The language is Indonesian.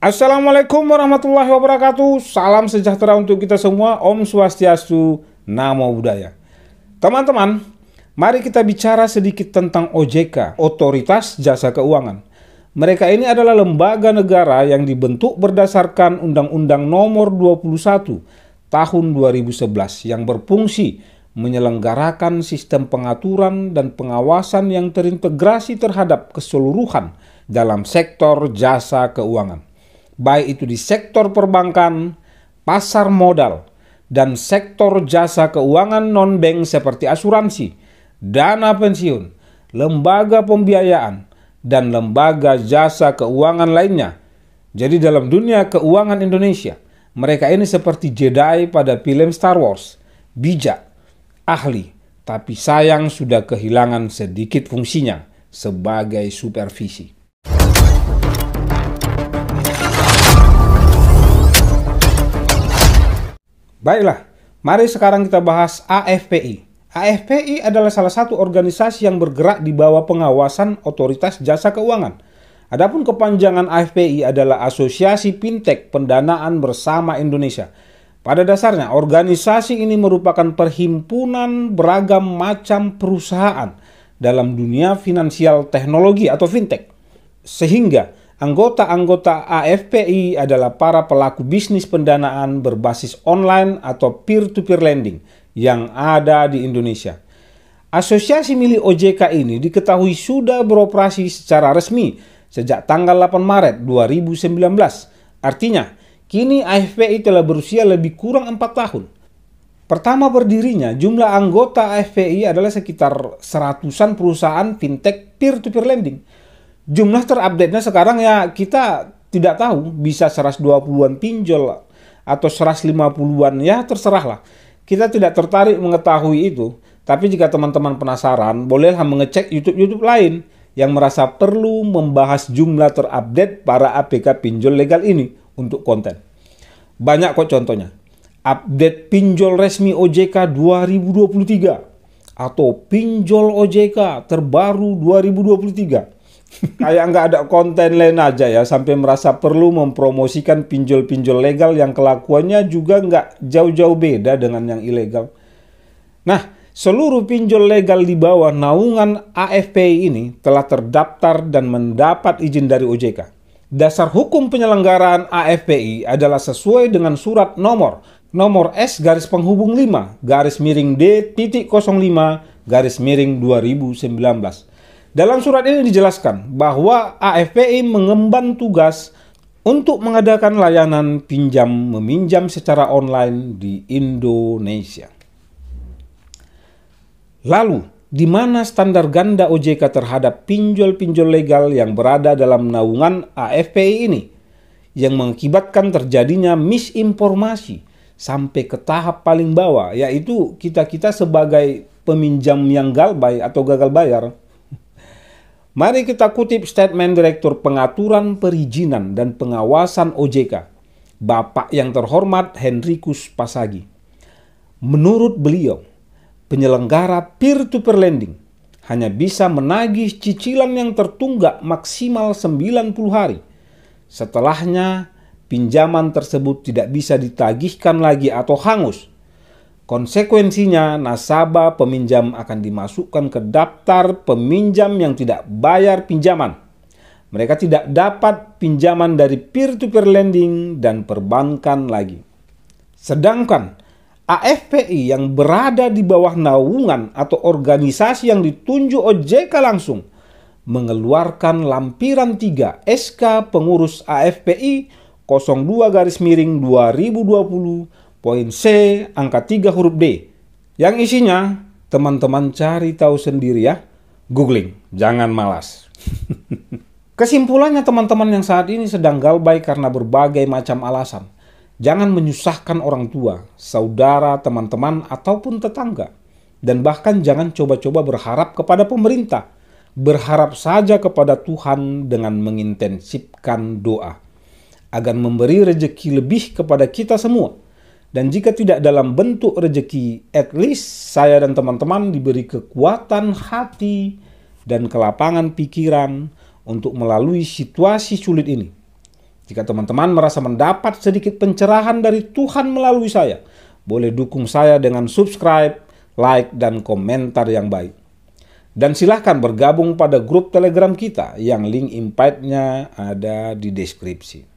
Assalamualaikum warahmatullahi wabarakatuh. Salam sejahtera untuk kita semua. Om Swastiastu, Namo Buddhaya. Teman-teman, mari kita bicara sedikit tentang OJK, Otoritas Jasa Keuangan. Mereka ini adalah lembaga negara yang dibentuk berdasarkan Undang-Undang Nomor 21 Tahun 2011 yang berfungsi menyelenggarakan sistem pengaturan dan pengawasan yang terintegrasi terhadap keseluruhan dalam sektor jasa keuangan. Baik itu di sektor perbankan, pasar modal, dan sektor jasa keuangan non-bank seperti asuransi, dana pensiun, lembaga pembiayaan, dan lembaga jasa keuangan lainnya. Jadi dalam dunia keuangan Indonesia, mereka ini seperti Jedi pada film Star Wars, bijak, ahli, tapi sayang sudah kehilangan sedikit fungsinya sebagai supervisi. Baiklah, mari sekarang kita bahas AFPI. AFPI adalah salah satu organisasi yang bergerak di bawah pengawasan Otoritas Jasa Keuangan. Adapun kepanjangan AFPI adalah Asosiasi Fintech Pendanaan Bersama Indonesia. Pada dasarnya, organisasi ini merupakan perhimpunan beragam macam perusahaan dalam dunia finansial teknologi atau fintech. Sehingga anggota-anggota AFPI adalah para pelaku bisnis pendanaan berbasis online atau peer-to-peer lending yang ada di Indonesia. Asosiasi milik OJK ini diketahui sudah beroperasi secara resmi sejak tanggal 8 Maret 2019. Artinya, kini AFPI telah berusia lebih kurang 4 tahun. Pertama berdirinya, jumlah anggota AFPI adalah sekitar 100-an perusahaan fintech peer-to-peer lending. Jumlah terupdate-nya sekarang ya kita tidak tahu, bisa 120-an pinjol atau 150-an, ya terserahlah. Kita tidak tertarik mengetahui itu, tapi jika teman-teman penasaran, bolehlah mengecek YouTube lain yang merasa perlu membahas jumlah terupdate para APK pinjol legal ini untuk konten. Banyak kok contohnya. Update pinjol resmi OJK 2023 atau pinjol OJK terbaru 2023. Kayak nggak ada konten lain aja ya, sampai merasa perlu mempromosikan pinjol-pinjol legal yang kelakuannya juga nggak jauh-jauh beda dengan yang ilegal. Nah, seluruh pinjol legal di bawah naungan AFPI ini telah terdaftar dan mendapat izin dari OJK. Dasar hukum penyelenggaraan AFPI adalah sesuai dengan surat nomor S/5D.05/2019. Dalam surat ini dijelaskan bahwa AFPI mengemban tugas untuk mengadakan layanan pinjam-meminjam secara online di Indonesia. Lalu, di mana standar ganda OJK terhadap pinjol-pinjol legal yang berada dalam naungan AFPI ini, yang mengakibatkan terjadinya misinformasi sampai ke tahap paling bawah, yaitu kita-kita sebagai peminjam yang galbay atau gagal bayar. Mari kita kutip statement Direktur Pengaturan Perizinan dan Pengawasan OJK, Bapak yang terhormat Henrikus Pasagi. Menurut beliau, penyelenggara peer-to-peer lending hanya bisa menagih cicilan yang tertunggak maksimal 90 hari. Setelahnya, pinjaman tersebut tidak bisa ditagihkan lagi atau hangus. Konsekuensinya, nasabah peminjam akan dimasukkan ke daftar peminjam yang tidak bayar pinjaman. Mereka tidak dapat pinjaman dari peer-to-peer lending dan perbankan lagi. Sedangkan AFPI yang berada di bawah naungan atau organisasi yang ditunjuk OJK langsung mengeluarkan lampiran 3 SK Pengurus AFPI 02/2020 Poin C, angka 3 huruf D. Yang isinya, teman-teman cari tahu sendiri ya. Googling, jangan malas. Kesimpulannya teman-teman yang saat ini sedang galbay karena berbagai macam alasan. Jangan menyusahkan orang tua, saudara, teman-teman, ataupun tetangga. Dan bahkan jangan coba-coba berharap kepada pemerintah. Berharap saja kepada Tuhan dengan mengintensifkan doa. Agar memberi rezeki lebih kepada kita semua. Dan jika tidak dalam bentuk rezeki, at least saya dan teman-teman diberi kekuatan hati dan kelapangan pikiran untuk melalui situasi sulit ini. Jika teman-teman merasa mendapat sedikit pencerahan dari Tuhan melalui saya, boleh dukung saya dengan subscribe, like, dan komentar yang baik. Dan silahkan bergabung pada grup Telegram kita yang link invite-nya ada di deskripsi.